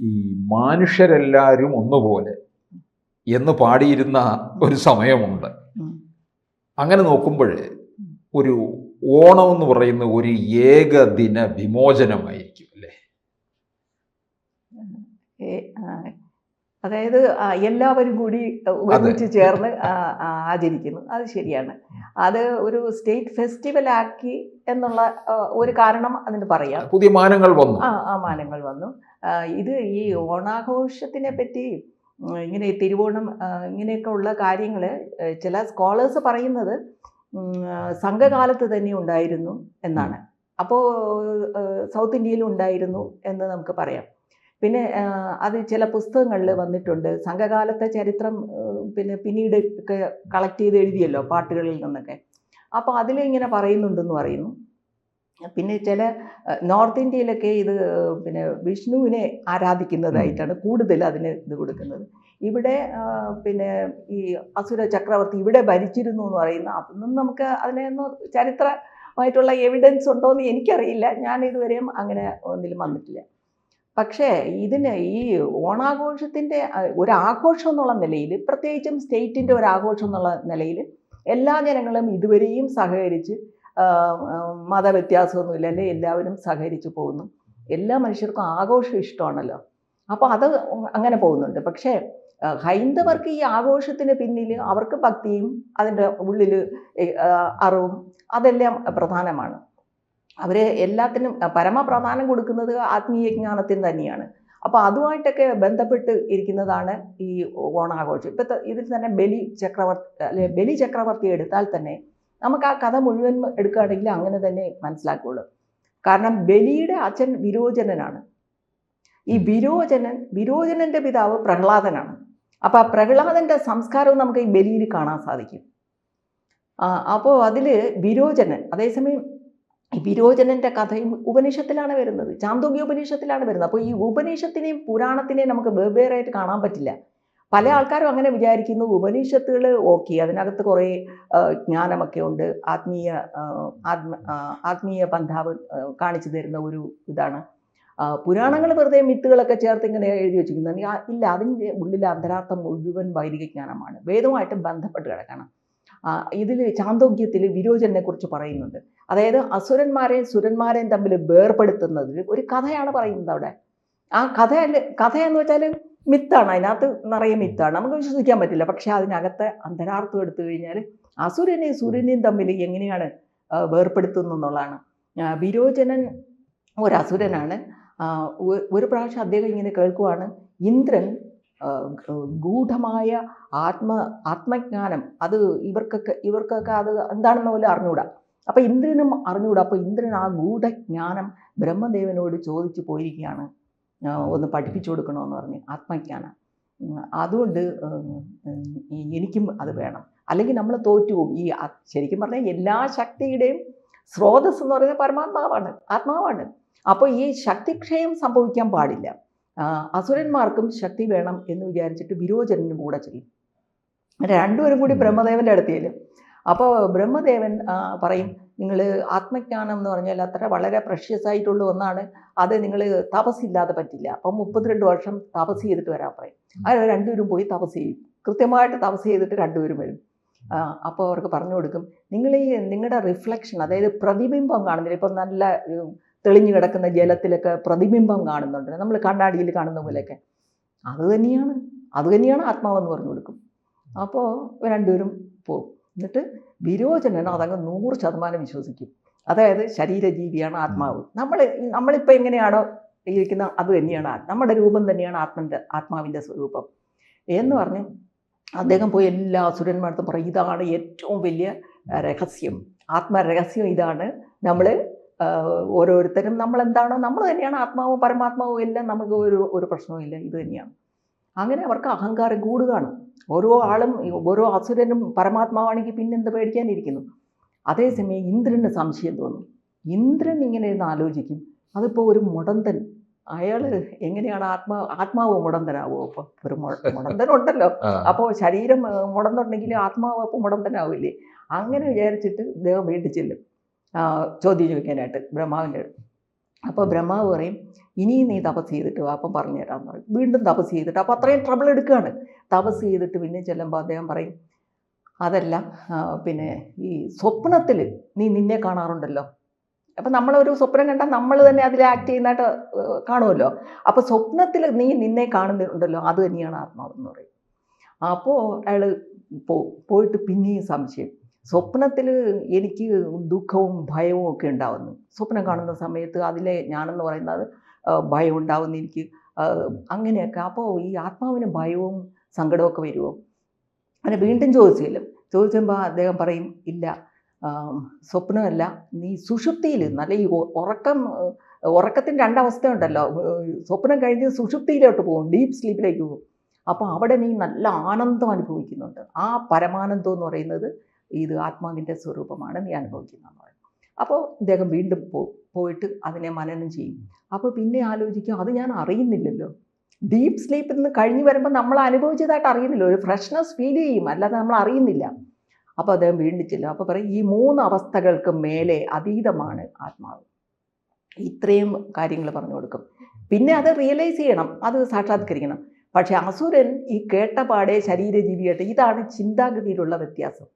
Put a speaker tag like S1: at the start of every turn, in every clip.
S1: ഈ മനുഷ്യരെല്ലാവരും ഒന്നുപോലെ എന്ന് പാടിയിരുന്ന ഒരു സമയമുണ്ട്. അങ്ങനെ നോക്കുമ്പോൾ ഒരു ഓണം എന്ന് പറയുന്ന ഒരു ഏകദിന വിമോചനമായിരിക്കും അല്ലേ?
S2: അതായത് എല്ലാവരും കൂടി ഒരുമിച്ച് ചേർന്ന് ആചരിക്കുന്നു. അത് ശരിയാണ്. അത് ഒരു സ്റ്റേറ്റ് ഫെസ്റ്റിവൽ ആക്കി എന്നുള്ള ഒരു കാരണം അതിന് പറയാം.
S1: പുതിയ മാനങ്ങൾ വന്നു.
S2: മാനങ്ങൾ വന്നു. ഇത് ഈ ഓണാഘോഷത്തിനെ പറ്റി ഇങ്ങനെ തിരുവോണം ഇങ്ങനെയൊക്കെ ഉള്ള കാര്യങ്ങൾ ചില സ്കോളേഴ്സ് പറയുന്നത് സംഘകാലത്ത് തന്നെ ഉണ്ടായിരുന്നു എന്നാണ്. അപ്പോൾ സൗത്ത് ഇന്ത്യയിലും ഉണ്ടായിരുന്നു എന്ന് നമുക്ക് പറയാം. പിന്നെ അത് ചില പുസ്തകങ്ങളിൽ വന്നിട്ടുണ്ട്. സംഘകാലത്തെ ചരിത്രം പിന്നീട് ഒക്കെ കളക്ട് ചെയ്ത് എഴുതിയല്ലോ പാട്ടുകളിൽ നിന്നൊക്കെ. അപ്പോൾ അതിലിങ്ങനെ പറയുന്നുണ്ടെന്ന് പറയുന്നു. പിന്നെ ചില നോർത്ത് ഇന്ത്യയിലൊക്കെ ഇത് വിഷ്ണുവിനെ ആരാധിക്കുന്നതായിട്ടാണ് കൂടുതൽ അതിന് ഇത് കൊടുക്കുന്നത്. ഇവിടെ ഈ അസുര ചക്രവർത്തി ഇവിടെ ഭരിച്ചിരുന്നു എന്ന് പറയുന്ന അതൊന്നും നമുക്ക് അതിനൊന്നും ചരിത്രമായിട്ടുള്ള എവിഡൻസ് ഉണ്ടോ എന്ന് എനിക്കറിയില്ല. ഞാൻ ഇതുവരെയും അങ്ങനെ ഒന്നിലും വന്നിട്ടില്ല. പക്ഷേ ഇതിന് ഈ ഓണാഘോഷത്തിൻ്റെ ഒരാഘോഷം എന്നുള്ള നിലയിൽ, പ്രത്യേകിച്ചും സ്റ്റേറ്റിൻ്റെ ഒരാഘോഷം എന്നുള്ള നിലയിൽ എല്ലാ ജനങ്ങളും ഇതുവരെയും സഹകരിച്ച് മതവ്യത്യാസമൊന്നുമില്ല, അല്ലെ എല്ലാവരും സഹകരിച്ച് പോകുന്നു. എല്ലാ മനുഷ്യർക്കും ആഘോഷം ഇഷ്ടമാണല്ലോ. അപ്പോൾ അത് അങ്ങനെ പോകുന്നുണ്ട്. പക്ഷേ ഹൈന്ദവർക്ക് ഈ ആഘോഷത്തിന് പിന്നിൽ അവർക്ക് ഭക്തിയും അതിൻ്റെ ഉള്ളിൽ അറിവും അതെല്ലാം പ്രധാനമാണ്. അവർ എല്ലാത്തിനും പരമപ്രധാനം കൊടുക്കുന്നത് ആത്മീയ ജ്ഞാനത്തിന് തന്നെയാണ്. അപ്പോൾ അതുമായിട്ടൊക്കെ ബന്ധപ്പെട്ട് ഇരിക്കുന്നതാണ് ഈ ഓണാഘോഷം. ഇപ്പോഴത്തെ ഇതിൽ തന്നെ ബലി ചക്രവർത്തി എടുത്താൽ തന്നെ നമുക്ക് ആ കഥ മുഴുവൻ എടുക്കുകയാണെങ്കിൽ അങ്ങനെ തന്നെ മനസ്സിലാക്കുകയുള്ളൂ. കാരണം ബലിയുടെ അച്ഛൻ വിരോചനനാണ്. ഈ വിരോചനൻ്റെ പിതാവ് പ്രഹ്ലാദനാണ്. അപ്പോൾ ആ പ്രഹ്ലാദൻ്റെ സംസ്കാരവും നമുക്ക് ഈ ബലിയിൽ കാണാൻ സാധിക്കും. അപ്പോൾ അതിൽ വിരോചനൻ, അതേസമയം ഈ വിരോചനൻ്റെ കഥയും ഉപനിഷത്തിലാണ് വരുന്നത്, ചാന്തോഗ്യ ഉപനിഷത്തിലാണ് വരുന്നത്. അപ്പോൾ ഈ ഉപനിഷത്തിനെയും പുരാണത്തിനെയും നമുക്ക് വെവ്വേറായിട്ട് കാണാൻ പറ്റില്ല. പല ആൾക്കാരും അങ്ങനെ വിചാരിക്കുന്നു. ഉപനിഷത്തുകൾ ഓക്കെ, അതിനകത്ത് കുറേ ജ്ഞാനമൊക്കെ ഉണ്ട്, ആത്മീയ പന്ഥാവ് കാണിച്ചു തരുന്ന ഒരു ഇതാണ്. പുരാണങ്ങൾ വെറുതെ മിത്തുകളൊക്കെ ചേർത്ത് ഇങ്ങനെ എഴുതി വെച്ചിരിക്കുന്നത് ഇല്ല. അതിൻ്റെ ഉള്ളിലെ അന്തരാർത്ഥം മുഴുവൻ വൈദിക ജ്ഞാനമാണ്, വേദവുമായിട്ട് ബന്ധപ്പെട്ട് കിടക്കണം. ഇതിൽ ചാന്തോഗ്യത്തിൽ വിരോചനെ കുറിച്ച് പറയുന്നുണ്ട്. അതായത് അസുരന്മാരെയും സുരന്മാരെയും തമ്മിൽ വേർപെടുത്തുന്നതിൽ ഒരു കഥയാണ് പറയുന്നത് അവിടെ. ആ കഥയെന്ന് വെച്ചാൽ മിത്താണ്, അതിനകത്ത് നിറയെ മിത്താണ്, നമുക്ക് വിശ്വസിക്കാൻ പറ്റില്ല. പക്ഷെ അതിനകത്തെ അന്തരാർത്ഥം എടുത്തു കഴിഞ്ഞാൽ അസുരനെയും സൂര്യനെയും തമ്മിൽ എങ്ങനെയാണ് വേർപെടുത്തുന്നു എന്നുള്ളതാണ്. വിരോചനൻ ഒരസുരനാണ്. ഒരു പ്രാവശ്യം അദ്ദേഹം ഇങ്ങനെ കേൾക്കുവാണ്, ഇന്ദ്രൻ ഗൂഢമായ ആത്മജ്ഞാനം അത് ഇവർക്കൊക്കെ അത് എന്താണെന്ന് പോലും അറിഞ്ഞുകൂടാ. അപ്പം ഇന്ദ്രനും അറിഞ്ഞുകൂടാ. അപ്പോൾ ഇന്ദ്രൻ ആ ഗൂഢജ്ഞാനം ബ്രഹ്മദേവനോട് ചോദിച്ചു പോയിരിക്കുകയാണ്, ഒന്ന് പഠിപ്പിച്ചു കൊടുക്കണമെന്ന് പറഞ്ഞ് ആത്മജ്ഞാനം. അതുകൊണ്ട് എനിക്കും അത് വേണം, അല്ലെങ്കിൽ നമ്മൾ തോറ്റുപോകും. ഈ ശരിക്കും പറഞ്ഞാൽ എല്ലാ ശക്തിയുടെയും സ്രോതസ് എന്ന് പറയുന്നത് പരമാത്മാവാണ്, ആത്മാവാണ്. അപ്പോൾ ഈ ശക്തിക്ഷയം സംഭവിക്കാൻ പാടില്ല. അസുരന്മാർക്കും ശക്തി വേണം എന്ന് വിചാരിച്ചിട്ട് വിരോചനനും കൂടെ ചെയ്യും. രണ്ടുപേരും കൂടി ബ്രഹ്മദേവൻ്റെ അടുത്ത് ചെല്ലും. അപ്പോൾ ബ്രഹ്മദേവൻ പറയും, നിങ്ങൾ ആത്മജ്ഞാനം എന്ന് പറഞ്ഞാൽ അത്ര വളരെ പ്രഷ്യസ് ആയിട്ടുള്ള ഒന്നാണ്, അത് നിങ്ങൾ തപസ്സില്ലാതെ പറ്റില്ല. അപ്പം 32 വർഷം തപസ് ചെയ്തിട്ട് വരാൻ പറയും. അത് രണ്ടുപേരും പോയി തപസ് ചെയ്യും. കൃത്യമായിട്ട് തപസ് ചെയ്തിട്ട് രണ്ടുപേരും വരും. അപ്പോൾ അവർക്ക് പറഞ്ഞു കൊടുക്കും, നിങ്ങളുടെ റിഫ്ലക്ഷൻ, അതായത് പ്രതിബിംബം കാണുന്നില്ല, ഇപ്പം നല്ല തെളിഞ്ഞു കിടക്കുന്ന ജലത്തിലൊക്കെ പ്രതിബിംബം കാണുന്നുണ്ട്, നമ്മൾ കണ്ണാടിയിൽ കാണുന്ന പോലെയൊക്കെ, അത് തന്നെയാണ് ആത്മാവെന്ന് പറഞ്ഞു കൊടുക്കും. അപ്പോൾ രണ്ടുപേരും പോകും. എന്നിട്ട് വിരോചനൻ അതങ്ങ് 100% വിശ്വസിക്കും. അതായത് ശരീരജീവിയാണ് ആത്മാവ്, നമ്മളിപ്പോൾ എങ്ങനെയാണോ ഇരിക്കുന്നത് അത് തന്നെയാണ്, നമ്മുടെ രൂപം തന്നെയാണ് ആത്മാവിൻ്റെ സ്വരൂപം എന്ന് പറഞ്ഞ് അദ്ദേഹം പോയി എല്ലാ അസുരന്മാർക്കും പറയും, ഇതാണ് ഏറ്റവും വലിയ രഹസ്യം, ആത്മരഹസ്യം ഇതാണ്. നമ്മൾ ഓരോരുത്തരും നമ്മളെന്താണോ നമ്മൾ തന്നെയാണ്, ആത്മാവും പരമാത്മാവും എല്ലാം, നമുക്ക് ഒരു പ്രശ്നവും ഇല്ല, ഇത് തന്നെയാണ്. അങ്ങനെ അവർക്ക് അഹങ്കാരം കൂടുകയാണ്. ഓരോ ആളും, ഓരോ അസുരനും പരമാത്മാവാണെങ്കിൽ പിന്നെന്ത് പേടിക്കാനിരിക്കുന്നു. അതേസമയം ഇന്ദ്രന് സംശയം തോന്നും. ഇന്ദ്രൻ ഇങ്ങനെ ഇരുന്ന് ആലോചിക്കും, അതിപ്പോൾ ഒരു മുടന്തൻ, അയാൾ എങ്ങനെയാണ് ആത്മാവ് മുടന്തനാവോ? അപ്പോൾ ഒരു മുടന്തനുണ്ടല്ലോ, അപ്പോൾ ശരീരം മുടന്തുണ്ടെങ്കിൽ ആത്മാവ് അപ്പോൾ മുടന്തനാവില്ലേ? അങ്ങനെ വിചാരിച്ചിട്ട് ഇദ്ദേഹം വീട്ടിൽ ചെല്ലും ചോദ്യം ചോദിക്കാനായിട്ട് ബ്രഹ്മാവിൻ്റെ അടുത്ത്. അപ്പോൾ ബ്രഹ്മാവ് പറയും ഇനിയും നീ തപസ് ചെയ്തിട്ട് വാ, അപ്പം പറഞ്ഞു തരാമെന്ന് പറയും. വീണ്ടും തപസ് ചെയ്തിട്ട്, അപ്പോൾ അത്രയും ട്രബിൾ എടുക്കുകയാണ്. തപസ് ചെയ്തിട്ട് പിന്നെ ചെല്ലുമ്പോൾ അദ്ദേഹം പറയും അതല്ല, പിന്നെ ഈ സ്വപ്നത്തിൽ നീ നിന്നെ കാണാറുണ്ടല്ലോ. അപ്പം നമ്മളൊരു സ്വപ്നം കണ്ടാൽ നമ്മൾ തന്നെ അതിൽ ആക്ട് ചെയ്യുന്നതായിട്ട് കാണുമല്ലോ. അപ്പോൾ സ്വപ്നത്തിൽ നീ നിന്നെ കാണുന്നുണ്ടല്ലോ, അത് തന്നെയാണ് ആത്മാവെന്ന് പറയും. അപ്പോൾ അയാൾ പോയിട്ട് പിന്നെയും സംശയം. സ്വപ്നത്തിൽ എനിക്ക് ദുഃഖവും ഭയവും ഒക്കെ ഉണ്ടാവുന്നു. സ്വപ്നം കാണുന്ന സമയത്ത് അതിലെ ഞാനെന്ന് പറയുന്നത് ഭയം ഉണ്ടാവുന്ന എനിക്ക്, അങ്ങനെയൊക്കെ. അപ്പോൾ ഈ ആത്മാവിന് ഭയവും സങ്കടമൊക്കെ വരുമോ? അങ്ങനെ വീണ്ടും ചോദിച്ചപ്പോൾ അദ്ദേഹം പറയും ഇല്ല, സ്വപ്നമല്ല, നീ സുഷുപ്തിയിൽ നല്ല ഈ ഉറക്കത്തിന് രണ്ടവസ്ഥ ഉണ്ടല്ലോ. സ്വപ്നം കഴിഞ്ഞ് സുഷുപ്തിയിലോട്ട് പോകും, ഡീപ്പ് സ്ലീപ്പിലേക്ക് പോകും. അപ്പോൾ അവിടെ നീ നല്ല ആനന്ദം അനുഭവിക്കുന്നുണ്ട്. ആ പരമാനന്ദം എന്ന് പറയുന്നത് ഇത് ആത്മാവിൻ്റെ സ്വരൂപമാണ് നീ അനുഭവിക്കുന്നതെന്ന് പറയും. അപ്പോൾ അദ്ദേഹം വീണ്ടും പോയിട്ട് അതിനെ മനനം ചെയ്യും. അപ്പോൾ പിന്നെ ആലോചിക്കും, അത് ഞാൻ അറിയുന്നില്ലല്ലോ. ഡീപ്പ് സ്ലീപ്പിൽ നിന്ന് കഴിഞ്ഞ് വരുമ്പോൾ നമ്മൾ അനുഭവിച്ചതായിട്ട് അറിയുന്നില്ല, ഒരു ഫ്രഷ്നെസ് ഫീൽ ചെയ്യും, അല്ലാതെ നമ്മൾ അറിയുന്നില്ല. അപ്പോൾ അദ്ദേഹം വീണ്ടും ചെല്ലും. അപ്പോൾ പറയും ഈ 3 അവസ്ഥകൾക്ക് മേലെ അതീതമാണ് ആത്മാവ്. ഇത്രയും കാര്യങ്ങൾ പറഞ്ഞു കൊടുക്കും. പിന്നെ അത് റിയലൈസ് ചെയ്യണം, അത് സാക്ഷാത്കരിക്കണം. പക്ഷേ അസുരൻ ഈ കേട്ടപാടെ ശരീരജീവിയായിട്ട്, ഇതാണ് ചിന്താഗതിയിലുള്ള വ്യത്യാസം.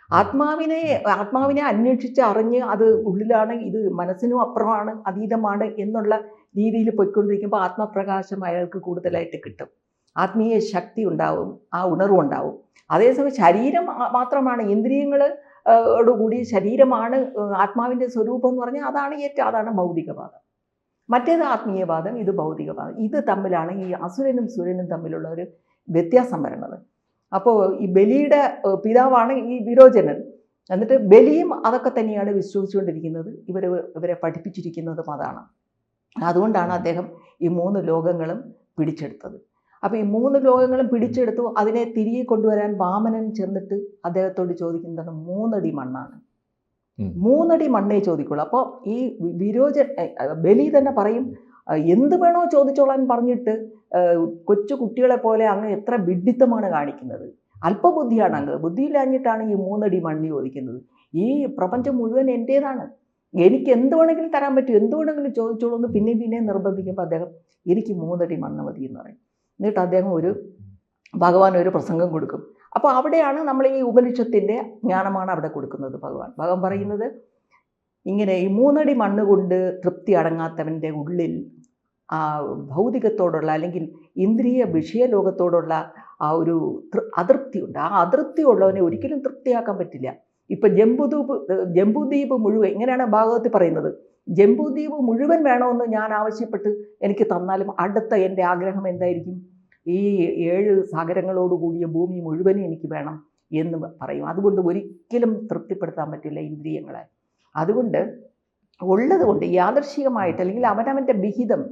S2: ആത്മാവിനെ അന്വേഷിച്ച് അറിഞ്ഞ് അത് ഉള്ളിലാണ്, ഇത് മനസ്സിനും അപ്പുറമാണ്, അതീതമാണ് എന്നുള്ള രീതിയിൽ പോയിക്കൊണ്ടിരിക്കുമ്പോൾ ആത്മപ്രകാശം അയാൾക്ക് കൂടുതലായിട്ട് കിട്ടും. ആത്മീയ ശക്തി ഉണ്ടാവും, ആ ഉണർവുണ്ടാവും. അതേസമയം ശരീരം മാത്രമാണ്, ഇന്ദ്രിയങ്ങളോടുകൂടി ശരീരമാണ് ആത്മാവിൻ്റെ സ്വരൂപം എന്ന് പറഞ്ഞാൽ അതാണ് ഭൗതികവാദം. മറ്റേത് ആത്മീയവാദം, ഇത് ഭൗതികവാദം. ഇത് തമ്മിലാണ് ഈ അസുരനും സുരനും തമ്മിലുള്ള ഒരു വ്യത്യാസം വരുന്നത്. അപ്പോൾ ഈ ബലിയുടെ പിതാവാണ് ഈ വിരോചനൻ. എന്നിട്ട് ബലിയും അതൊക്കെ തന്നെയാണ് വിശ്വസിച്ചുകൊണ്ടിരിക്കുന്നത്. ഇവരെ പഠിപ്പിച്ചിരിക്കുന്നതും അതാണ്. അതുകൊണ്ടാണ് അദ്ദേഹം ഈ 3 ലോകങ്ങളും പിടിച്ചെടുത്തത്. അപ്പോൾ ഈ 3 ലോകങ്ങളും പിടിച്ചെടുത്തു. അതിനെ തിരികെ കൊണ്ടുവരാൻ വാമനൻ ചെന്നിട്ട് അദ്ദേഹത്തോട് ചോദിക്കുന്നത് 3 അടി മണ്ണാണ്. 3 അടി മണ്ണേ ചോദിക്കുള്ളൂ. അപ്പോൾ ഈ ബലി തന്നെ പറയും, എന്ത് വേണോ ചോദിച്ചോളാൻ പറഞ്ഞിട്ട് കൊച്ചു കുട്ടികളെ പോലെ അങ്ങ് എത്ര വിഡ്ഢിത്തമാണ് കാണിക്കുന്നത്, അല്പബുദ്ധിയാണ് അങ്ങ്, ബുദ്ധിയില്ലാഞ്ഞിട്ടാണ് ഈ 3 അടി മണ്ണ് ചോദിക്കുന്നത്. ഈ പ്രപഞ്ചം മുഴുവൻ എൻ്റേതാണ്, എനിക്ക് എന്ത് വേണമെങ്കിലും തരാൻ പറ്റും, എന്ത് വേണമെങ്കിലും ചോദിച്ചോളൂ എന്ന് പിന്നെയും നിർബന്ധിക്കുമ്പോൾ അദ്ദേഹം എനിക്ക് 3 അടി മണ്ണ് മതി എന്ന് പറയും. എന്നിട്ട് അദ്ദേഹം ഭഗവാൻ ഒരു പ്രസംഗം കൊടുക്കും. അപ്പോൾ അവിടെയാണ് നമ്മൾ ഈ ഉപനിഷത്തിൻ്റെ ജ്ഞാനമാണ് അവിടെ കൊടുക്കുന്നത്. ഭഗവാൻ പറയുന്നത് ഇങ്ങനെ, ഈ 3 അടി മണ്ണ് കൊണ്ട് തൃപ്തി അടങ്ങാത്തവൻ്റെ ഉള്ളിൽ ആ ഭൗതികത്തോടുള്ള അല്ലെങ്കിൽ ഇന്ദ്രിയ വിഷയലോകത്തോടുള്ള ആ ഒരു അതൃപ്തിയുണ്ട്. ആ അതൃപ്തി ഉള്ളവനെ ഒരിക്കലും തൃപ്തിയാക്കാൻ പറ്റില്ല. ഇപ്പം ജംബുദ്വീപ് മുഴുവൻ, ഇങ്ങനെയാണ് ഭാഗവതത്തിൽ പറയുന്നത്, ജംബുദ്വീപ് മുഴുവൻ വേണമെന്ന് ഞാൻ ആവശ്യപ്പെട്ട് എനിക്ക് തന്നാലും അടുത്ത എൻ്റെ ആഗ്രഹം എന്തായിരിക്കും, ഈ 7 സാഗരങ്ങളോടുകൂടിയ ഭൂമി മുഴുവനും എനിക്ക് വേണം എന്ന് പറയും. അതുകൊണ്ട് ഒരിക്കലും തൃപ്തിപ്പെടുത്താൻ പറ്റില്ല ഇന്ദ്രിയങ്ങളെ. അതുകൊണ്ട് ഉള്ളതുകൊണ്ട് യാദൃശ്ചികമായിട്ട് അല്ലെങ്കിൽ അവനവൻ്റെ വിഹിതം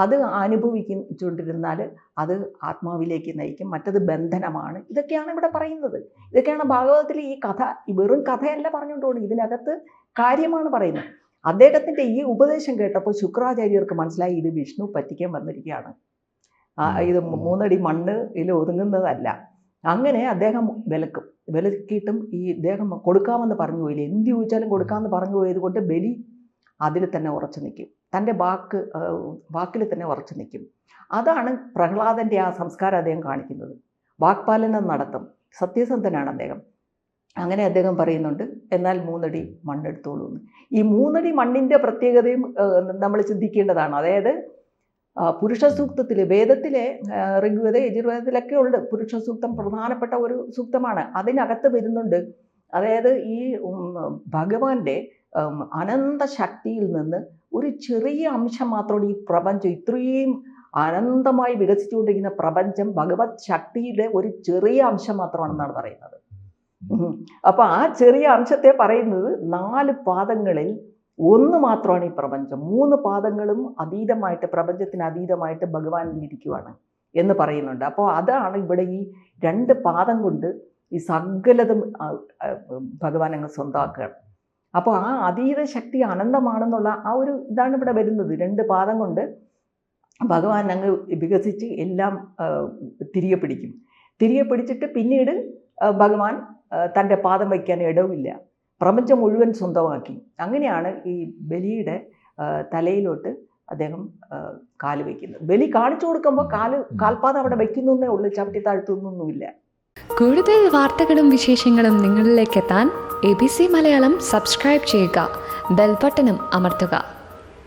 S2: അത് അനുഭവിച്ചുകൊണ്ടിരുന്നാൽ അത് ആത്മാവിലേക്ക് നയിക്കും. മറ്റത് ബന്ധനമാണ്. ഇതൊക്കെയാണ് ഇവിടെ പറയുന്നത്. ഇതൊക്കെയാണ് ഭാഗവതത്തിൽ ഈ കഥ, വെറും കഥയല്ല പറഞ്ഞുകൊണ്ട് പോകുന്നത്, ഇതിനകത്ത് കാര്യമാണ് പറയുന്നത്. അദ്ദേഹത്തിൻ്റെ ഈ ഉപദേശം കേട്ടപ്പോൾ ശുക്രാചാര്യർക്ക് മനസ്സിലായി ഇത് വിഷ്ണു പറ്റിക്കാൻ വന്നിരിക്കുകയാണ്, ഇത് 3 അടി മണ്ണ് ഇതിൽ ഒതുങ്ങുന്നതല്ല. അങ്ങനെ അദ്ദേഹം വിലക്കിയിട്ടും ഈ ഇദ്ദേഹം കൊടുക്കാമെന്ന് പറഞ്ഞു പോയില്ല. എന്ത് ചോദിച്ചാലും കൊടുക്കാമെന്ന് പറഞ്ഞു പോയത് കൊണ്ട് ബലി അതിൽ തന്നെ ഉറച്ചു നിൽക്കും, തൻ്റെ വാക്കിൽ തന്നെ ഉറച്ചു നിൽക്കും. അതാണ് പ്രഹ്ലാദൻ്റെ ആ സംസ്കാരം അദ്ദേഹം കാണിക്കുന്നത്. വാക്പാലനം നടത്തും, സത്യസന്ധനാണ് അദ്ദേഹം. അങ്ങനെ അദ്ദേഹം പറയുന്നുണ്ട്, എന്നാൽ 3 അടി മണ്ണെടുത്തോളൂ എന്ന്. ഈ 3 അടി മണ്ണിൻ്റെ പ്രത്യേകതയും നമ്മൾ ചിന്തിക്കേണ്ടതാണ്. അതായത് പുരുഷ സൂക്തത്തിൽ, വേദത്തിലെ ഋഗ്വേദ യജുർവേദത്തിലൊക്കെ ഉണ്ട് പുരുഷ സൂക്തം, പ്രധാനപ്പെട്ട ഒരു സൂക്തമാണ്. അതിനകത്ത് വരുന്നുണ്ട്, അതായത് ഈ ഭഗവാന്റെ അനന്ത ശക്തിയിൽ നിന്ന് ഒരു ചെറിയ അംശം മാത്രമാണ് ഈ പ്രപഞ്ചം, ഇത്രയും അനന്തമായി വികസിച്ചുകൊണ്ടിരിക്കുന്ന പ്രപഞ്ചം ഭഗവത് ശക്തിയുടെ ഒരു ചെറിയ അംശം മാത്രമാണെന്നാണ് പറയുന്നത്. അപ്പോൾ ആ ചെറിയ അംശത്തെ പറയുന്നത് 4 പാദങ്ങളിൽ 1 മാത്രമാണ് ഈ പ്രപഞ്ചം. 3 പാദങ്ങളും അതീതമായിട്ട്, പ്രപഞ്ചത്തിന് അതീതമായിട്ട് ഭഗവാനിലിരിക്കുവാണ് എന്ന് പറയുന്നുണ്ട്. അപ്പോൾ അതാണ് ഇവിടെ ഈ 2 പാദം കൊണ്ട് ഈ സകലതും ഭഗവാൻ അങ്ങ് സ്വന്തമാക്കുകയാണ്. അപ്പോൾ ആ അതീത ശക്തി അനന്തമാണെന്നുള്ള ആ ഒരു ഇതാണ് ഇവിടെ വരുന്നത്. 2 പാദം കൊണ്ട് ഭഗവാൻ അങ്ങ് വികസിച്ച് എല്ലാം തിരികെ പിടിച്ചിട്ട് പിന്നീട് ഭഗവാൻ തൻ്റെ പാദം വയ്ക്കാൻ ഇടവില്ല, പ്രപഞ്ചം മുഴുവൻ സ്വന്തമാക്കി. അങ്ങനെയാണ് ഈ ബലിയുടെ തലയിലോട്ട് അദ്ദേഹം കാല് വയ്ക്കുന്നത്. ബലി കാണിച്ചു കൊടുക്കുമ്പോൾ കാൽപാദം അവിടെ വയ്ക്കുന്നേ ഉള്ളൂ, ചവിട്ടി താഴ്ത്തുന്നൊന്നുമില്ല.
S3: കൂടുതൽ വാർത്തകളും വിശേഷങ്ങളും നിങ്ങളിലേക്ക് എത്താൻ ABC മലയാളം സബ്സ്ക്രൈബ് ചെയ്യുക, ബെൽബട്ടനും അമർത്തുക.